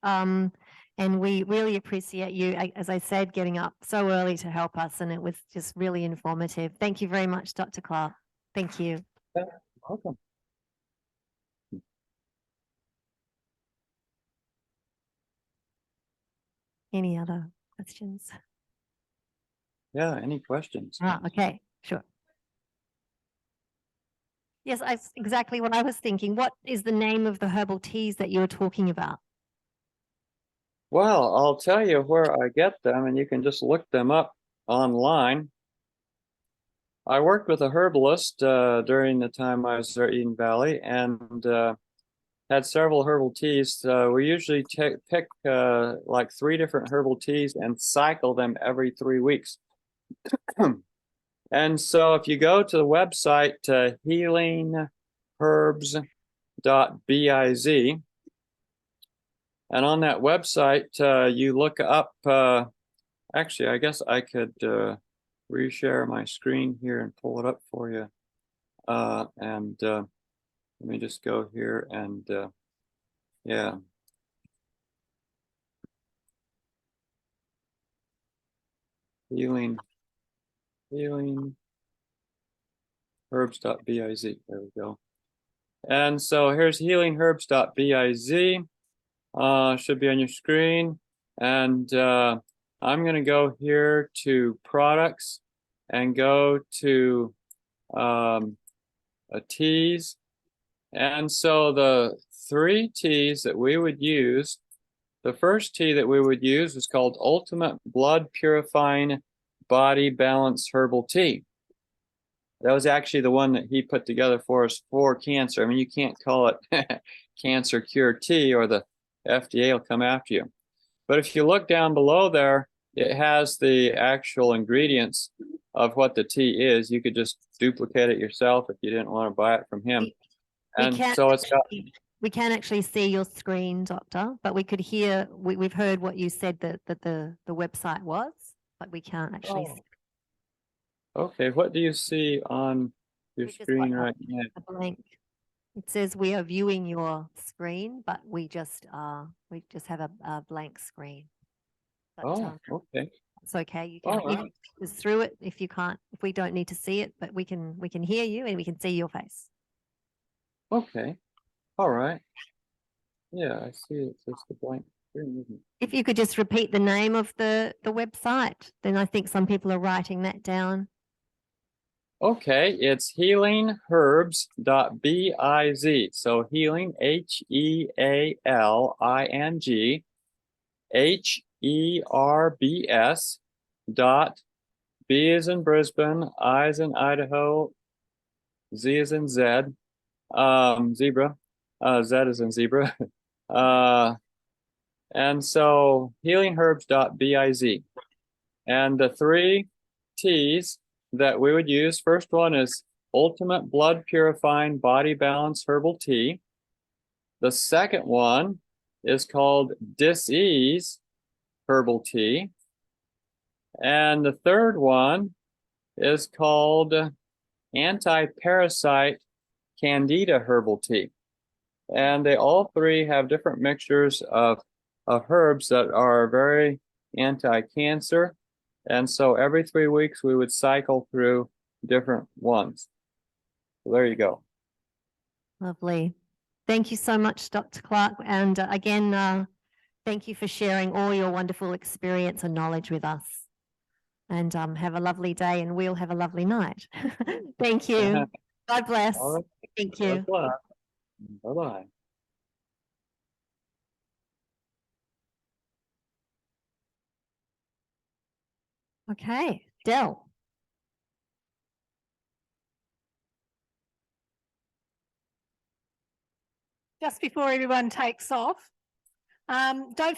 And we really appreciate you, as I said, getting up so early to help us. And it was just really informative. Thank you very much, Dr. Clark. Thank you.
Yeah, welcome.
Any other questions?
Yeah, any questions?
Okay, sure. Yes, that's exactly what I was thinking. What is the name of the herbal teas that you were talking about?
Well, I'll tell you where I get them, and you can just look them up online. I worked with a herbalist during the time I was at Eden Valley, and had several herbal teas. We usually pick like 3 different herbal teas and cycle them every 3 weeks. And so if you go to the website healingherbs.biz, and on that website you look up, actually I guess I could reshare my screen here and pull it up for you. Let me just go here and yeah. healingherbs.biz. There we go. And so here's healingherbs.biz. Should be on your screen. And I'm going to go here to products and go to teas. And so the 3 teas that we would use, the first tea that we would use is called Ultimate Blood Purifying Body Balance Herbal Tea. That was actually the one that he put together for us for cancer. I mean, you can't call it cancer cure tea or the FDA will come after you. But if you look down below there, it has the actual ingredients of what the tea is. You could just duplicate it yourself if you didn't want to buy it from him. And so it's got...
We can actually see your screen, Doctor, but we could hear, we've heard what you said that the website was, but we can't actually see.
Okay, what do you see on your
We just
screen
got
right now?
a blank. It says we are viewing your screen, but we just have a blank screen. But,
Oh, okay.
it's okay. You
All
can
right.
just through it if you can't, if we don't need to see it, but we can hear you and we can see your face.
Okay. All right. Yeah, I see it's just a blank screen, isn't it?
If you could just repeat the name of the website, then I think some people are writing that down.
Okay, it's healingherbs.biz. So healing, HEALING, HERBS dot B as in Brisbane, I as in Idaho, Z as in Zebra, Z as in zebra. And so healingherbs.biz. And the 3 teas that we would use, first one is Ultimate Blood Purifying Body Balance Herbal Tea. The second one is called Dis-Ease Herbal Tea. And the third one is called Anti-Parasite Candida Herbal Tea. And they all 3 have different mixtures of herbs that are very anti-cancer. And so every 3 weeks we would cycle through different ones. So there you go.
Lovely. Thank you so much, Dr. Clark. And again, thank you for sharing all your wonderful experience and knowledge with us. And have a lovely day, and we'll have a lovely night. Thank you. God bless.
All right.
Thank you.
Bye-bye.
Okay, Del.
Just before everyone takes off, don't forget